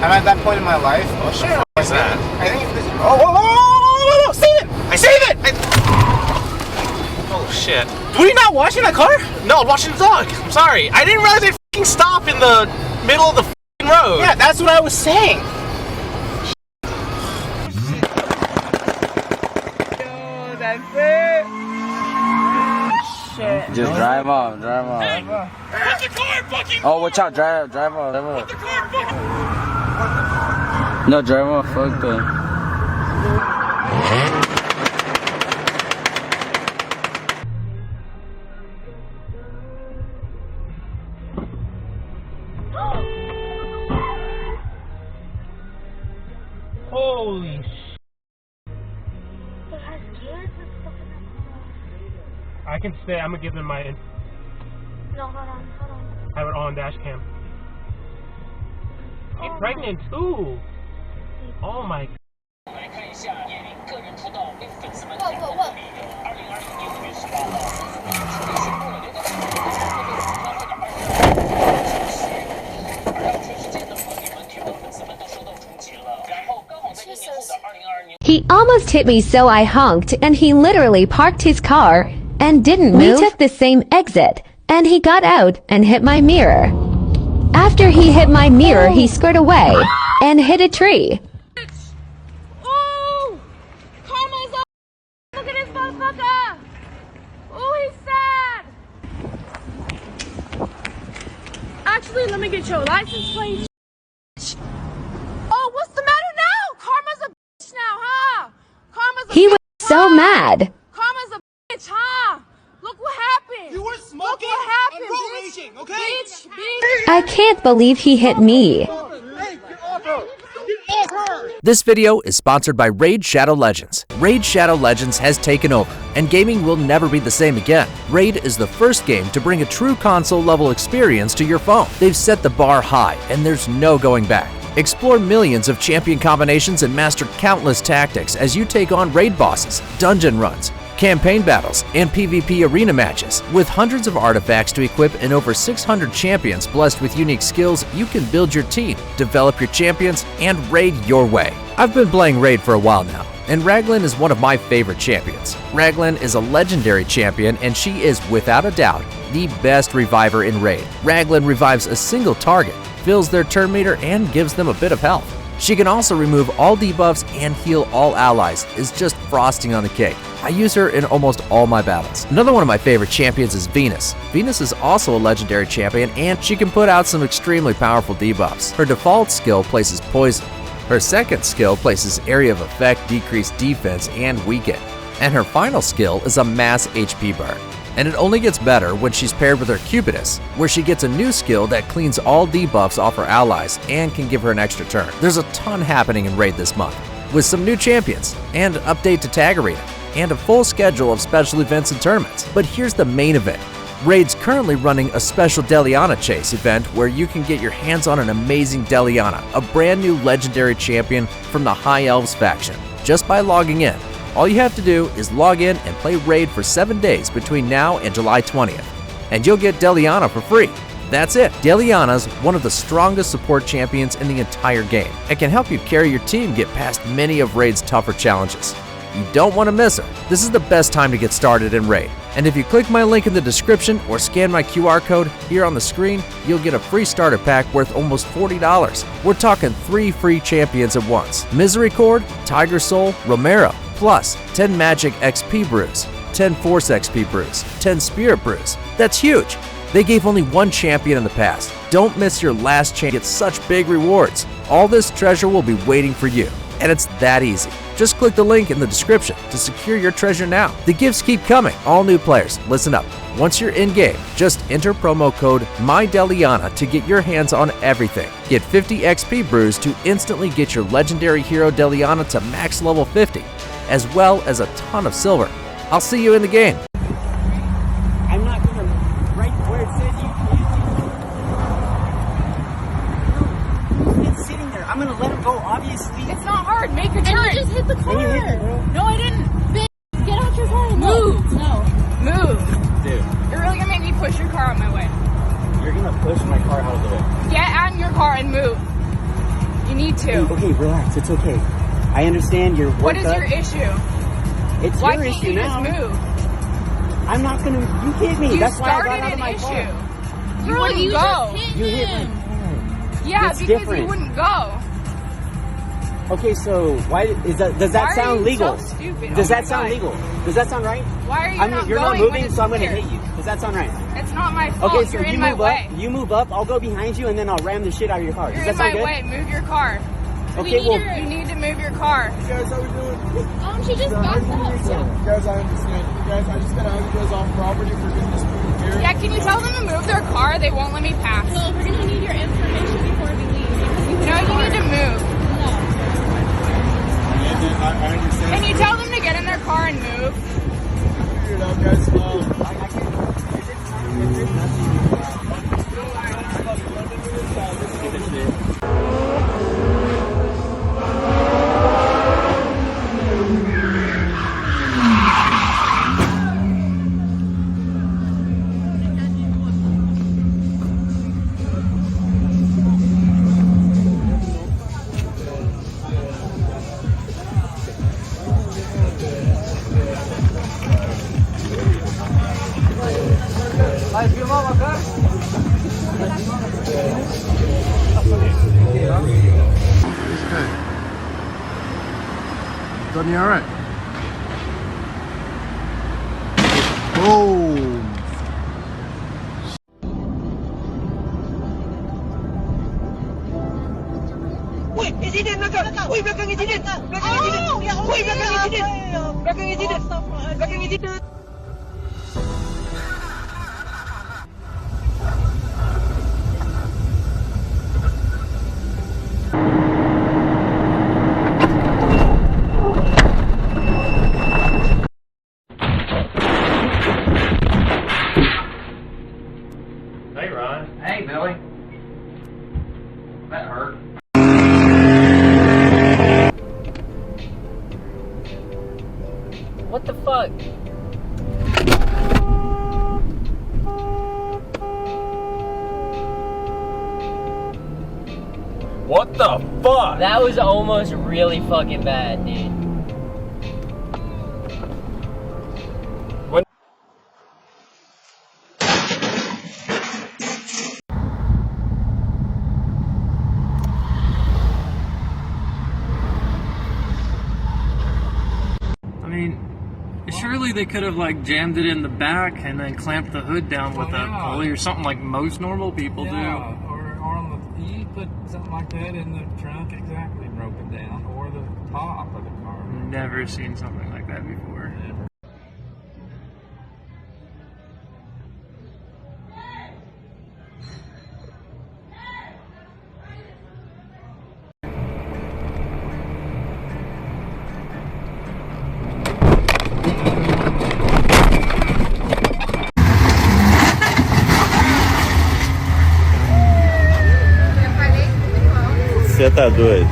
I'm at that point in my life. Oh shit! What's that? I think it's this. Oh, whoa, whoa, whoa, whoa, save it! I save it! Oh shit! Were you not washing that car? No, I'm watching the dog. I'm sorry. I didn't realize they fucking stop in the middle of the fucking road. Yeah, that's what I was saying. Yo, that's it. Shit. Just drive off, drive off. Hey, put the car fucking. Oh, watch out, drive off, drive off. Put the car fucking. No, drive off, fuck that. Holy shit. I can stay. I'm gonna give them my. No, hold on. I have it on Dashcam. Get pregnant too. Oh my. He almost hit me, so I honked, and he literally parked his car and didn't move. We took the same exit, and he got out and hit my mirror. After he hit my mirror, he skirted away and hit a tree. Oh! Karma's up! Look at this motherfucker! Oh, he's sad! Actually, let me get your license plate. Oh, what's the matter now? Karma's a bitch now, huh? Karma's a He was bitch, so mad. Karma's a bitch, huh? Look what happened. You were smoking Look what happened, and road bitch. raging, okay? Bitch. I can't believe he hit me. Hey, get off her! Get off her! This video is sponsored by Raid Shadow Legends. Raid Shadow Legends has taken over, and gaming will never be the same again. Raid is the first game to bring a true console-level experience to your phone. They've set the bar high, and there's no going back. Explore millions of champion combinations and master countless tactics as you take on raid bosses, dungeon runs, campaign battles, and PvP arena matches. With hundreds of artifacts to equip and over 600 champions blessed with unique skills, you can build your team, develop your champions, and raid your way. I've been playing Raid for a while now, and Raglan is one of my favorite champions. Raglan is a legendary champion, and she is, without a doubt, the best reviver in Raid. Raglan revives a single target, fills their turn meter, and gives them a bit of health. She can also remove all debuffs and heal all allies. It's just frosting on the cake. I use her in almost all my battles. Another one of my favorite champions is Venus. Venus is also a legendary champion, and she can put out some extremely powerful debuffs. Her default skill places poison. Her second skill places area of effect, decreased defense, and weaken. And her final skill is a mass HP burn. And it only gets better when she's paired with her Cupidus, where she gets a new skill that cleans all debuffs off her allies and can give her an extra turn. There's a ton happening in Raid this month, with some new champions, and an update to Tag Arena, and a full schedule of special events and tournaments. But here's the main event. Raid's currently running a special Deliana Chase event where you can get your hands on an amazing Deliana, a brand new legendary champion from the High Elves faction, just by logging in. All you have to do is log in and play Raid for 7 days between now and July 20th, and you'll get Deliana for free. That's it. Deliana's one of the strongest support champions in the entire game and can help you carry your team get past many of Raid's tougher challenges. You don't want to miss her. This is the best time to get started in Raid. And if you click my link in the description or scan my QR code here on the screen, you'll get a free starter pack worth almost $40. We're talking 3 free champions at once. Misericord, Tiger Soul, Romero, plus 10 Magic XP brews, 10 Force XP brews, 10 Spirit brews. That's huge. They gave only 1 champion in the past. Don't miss your last chance to get such big rewards. All this treasure will be waiting for you, and it's that easy. Just click the link in the description to secure your treasure now. The gifts keep coming. All new players, listen up. Once you're in-game, just enter promo code MyDeliana to get your hands on everything. Get 50 XP brews to instantly get your legendary hero Deliana to max level 50, as well as a ton of silver. I'll see you in the game. I'm not gonna write where it says you. It's sitting there. I'm gonna let him go, obviously. It's not hard. Make your turn. And you just hit the car. You hit it, bro. No, I didn't. Bitch, get out your car and move. No. Move. Dude, You're really gonna make me push your car out my way. you're gonna push my car out of the way. Get out of your car and move. You need to. Okay, relax. It's okay. I understand your work. What is your issue? It's Why your can't issue you now. just move? I'm not gonna. You hit me. You That's why I started got out of an my issue. car. You wouldn't go. You hit my car. Yeah, It's because different. you wouldn't go. Okay, so why is that? Does that Why are sound you legal? so stupid? Does Oh that my sound God. legal? Does that sound right? Why are you not You're not going when moving, it's so I'm gonna clear? hit you. Does that sound right? It's not my fault. Okay, so You're you in my move way. up. You move up. I'll go behind you, and then I'll ram the shit out of your car. You're Does that in sound my good? way. Move your car. Okay, well, You need to move your car. You guys, how we doing? She just backed up. You guys, I understand. You guys, I just gotta have you guys off property for business here. Yeah, can you tell them to move their car? They won't let me pass. Well, we're gonna need your information before we leave. No, you need to move. I understand. Can you tell them to get in their car and move? Figure it out, guys. Done you all right? Boom. Hey, Ron. Hey, Billy. That hurt. What the fuck? What the fuck? That was almost really fucking bad, dude. I mean, surely they could have like jammed it in the back and then clamped the hood down with a pulley or something like most normal people do. Or on the, you put something like that in the trunk, exactly, broke it down, or the top of the car. Never seen something like that before. Você tá doido?